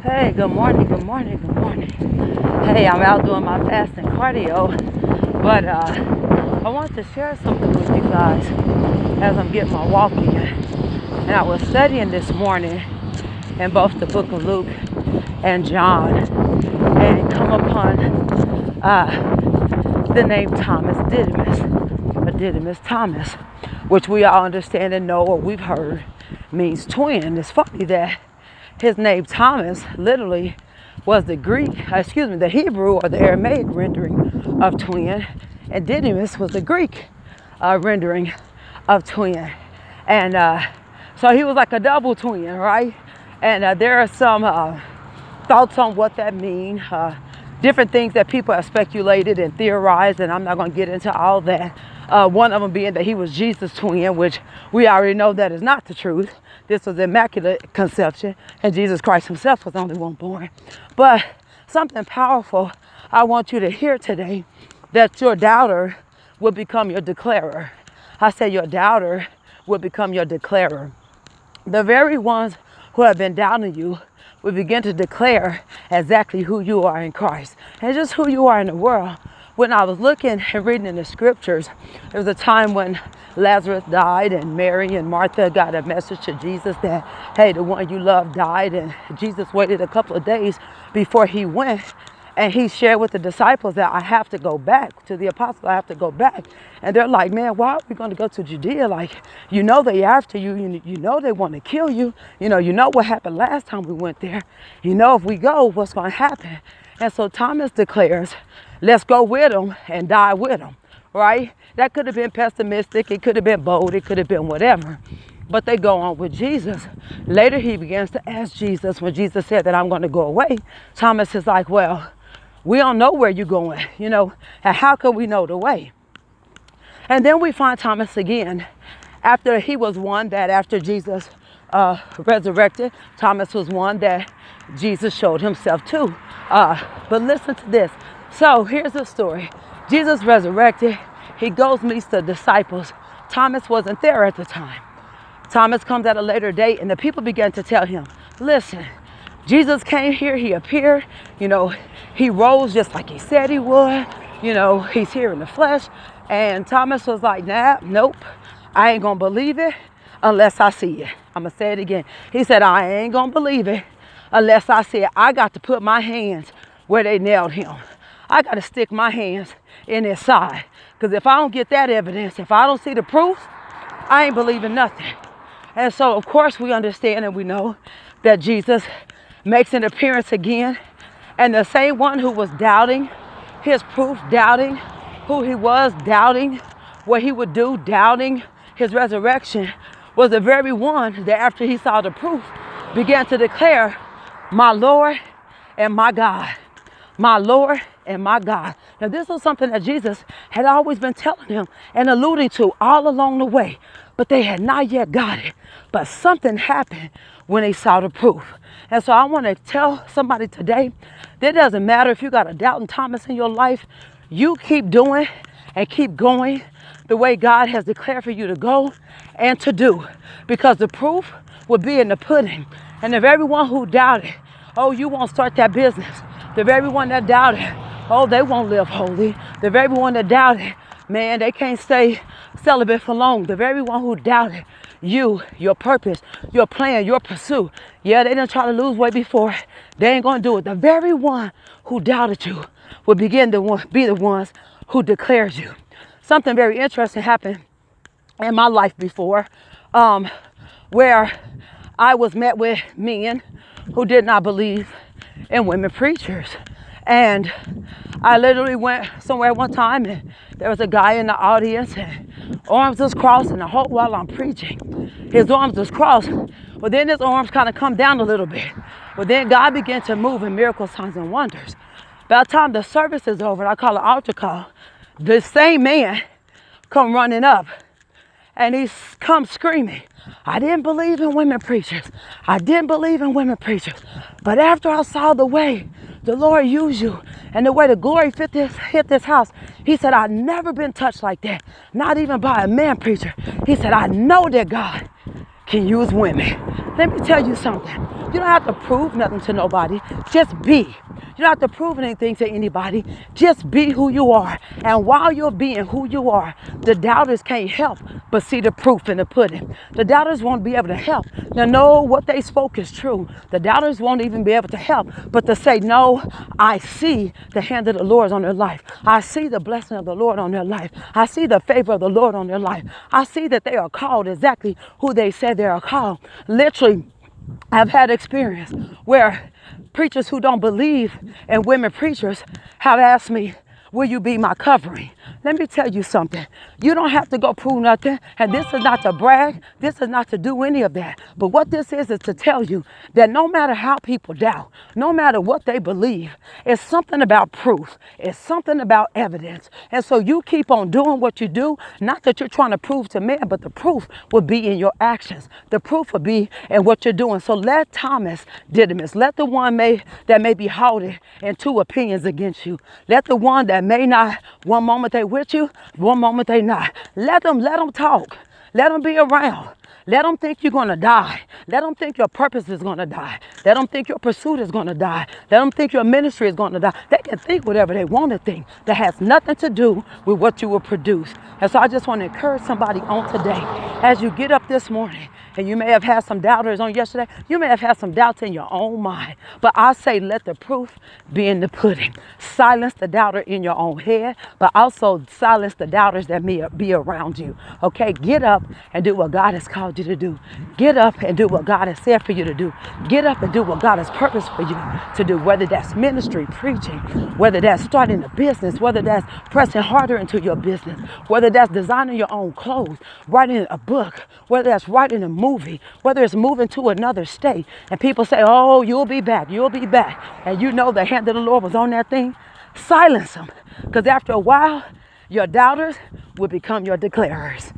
Hey, good morning, good morning, good morning. Hey, I'm out doing my fasting cardio, but I want to share something with you guys as I'm getting my walk in. And I was studying this morning in both the book of Luke and John and come upon the name Thomas Didymus, or Didymus Thomas, which we all understand and know or we've heard means twin. It's funny that his name Thomas literally was the Hebrew or the Aramaic rendering of twin, and Didymus was the Greek rendering of twin. And so he was like a double twin, right? And there are some thoughts on what that means, different things that people have speculated and theorized, and I'm not going to get into all that. One of them being that he was Jesus' twin, which we already know that is not the truth. This was immaculate conception, and Jesus Christ himself was the only one born. But something powerful I want you to hear today, that your doubter will become your declarer. I say your doubter will become your declarer. The very ones who have been doubting you will begin to declare exactly who you are in Christ and just who you are in the world. When I was looking and reading in the scriptures, there was a time when Lazarus died and Mary and Martha got a message to Jesus that, hey, the one you love died, and Jesus waited a couple of days before he went. And he shared with the disciples that I have to go back, to the apostles, I have to go back. And they're like, man, why are we going to go to Judea? Like, you know they after you. You know they want to kill you. You know what happened last time we went there. You know if we go, what's going to happen? And so Thomas declares, let's go with them and die with them, right? That could have been pessimistic. It could have been bold. It could have been whatever. But they go on with Jesus. Later, he begins to ask Jesus, when Jesus said that I'm going to go away, Thomas is like, well, we don't know where you're going, and how can we know the way? And then we find Thomas again, after he was one that after Jesus resurrected, Thomas was one that Jesus showed himself to. But listen to this. So here's the story. Jesus resurrected. He goes, meets the disciples. Thomas wasn't there at the time. Thomas comes at a later date, and the people began to tell him, listen, Jesus came here, he appeared, he rose just like he said he would, he's here in the flesh. And Thomas was like, nope, I ain't gonna believe it unless I see it. I'm gonna say it again. He said, I ain't gonna believe it unless I see it. I got to put my hands where they nailed him. I got to stick my hands in his side. Because if I don't get that evidence, if I don't see the proof, I ain't believing nothing. And so, of course, we understand and we know that Jesus makes an appearance again. And the same one who was doubting his proof, doubting who he was, doubting what he would do, doubting his resurrection, was the very one that after he saw the proof began to declare, my Lord and my God. My Lord and my God. Now, this was something that Jesus had always been telling them and alluding to all along the way, but they had not yet got it. But something happened when they saw the proof. And so I want to tell somebody today, that it doesn't matter if you got a doubting Thomas in your life, you keep doing and keep going the way God has declared for you to go and to do, because the proof will be in the pudding. And if everyone who doubted, oh, you won't start that business, the very one that doubted, oh, they won't live holy, the very one that doubted, man, they can't stay celibate for long, the very one who doubted you, your purpose, your plan, your pursuit, yeah, they didn't try to lose weight before, they ain't gonna do it. The very one who doubted you will begin to be the ones who declares you. Something very interesting happened in my life before, where I was met with men who did not believe in women preachers. And I literally went somewhere one time, and there was a guy in the audience, and arms was crossed, and the whole while I'm preaching, his arms was crossed. But then his arms kind of come down a little bit. But then God began to move in miracle signs and wonders. By the time the service is over, and I call it altar call, the same man come running up, and he comes screaming, I didn't believe in women preachers. I didn't believe in women preachers. But after I saw the way the Lord used you and the way the glory hit this house, he said, I've never been touched like that. Not even by a man preacher. He said, I know that God can use women. Let me tell you something. You don't have to prove nothing to nobody. Just be. You don't have to prove anything to anybody. Just be who you are. And while you're being who you are, the doubters can't help but see the proof in the pudding. The doubters won't be able to help. Now, know what they spoke is true. The doubters won't even be able to help but to say, no, I see the hand of the Lord on their life. I see the blessing of the Lord on their life. I see the favor of the Lord on their life. I see that they are called exactly who they said they are called. Literally, I've had experience where preachers who don't believe in women preachers have asked me, will you be my covering? Let me tell you something. You don't have to go prove nothing. And this is not to brag. This is not to do any of that. But what this is to tell you that no matter how people doubt, no matter what they believe, it's something about proof. It's something about evidence. And so you keep on doing what you do, not that you're trying to prove to men, but the proof will be in your actions. The proof will be in what you're doing. So let Thomas Didymus, let the one that may be haughty in two opinions against you. Let the one that may not, one moment they with you, one moment they not. Let them talk. Let them be around. Let them think you're going to die. Let them think your purpose is going to die. Let them think your pursuit is going to die. Let them think your ministry is going to die. They can think whatever they want to think. That has nothing to do with what you will produce. And so I just want to encourage somebody on today, as you get up this morning, and you may have had some doubters on yesterday. You may have had some doubts in your own mind. But I say let the proof be in the pudding. Silence the doubter in your own head, but also silence the doubters that may be around you. Okay, get up and do what God has called you to do. Get up and do what God has said for you to do. Get up and do what God has purposed for you to do, whether that's ministry, preaching, whether that's starting a business, whether that's pressing harder into your business, whether that's designing your own clothes, writing a book, whether that's writing a movie, whether it's moving to another state. And people say, oh, you'll be back. And you know the hand of the Lord was on that thing. Silence them. Because after a while, your doubters will become your declarers.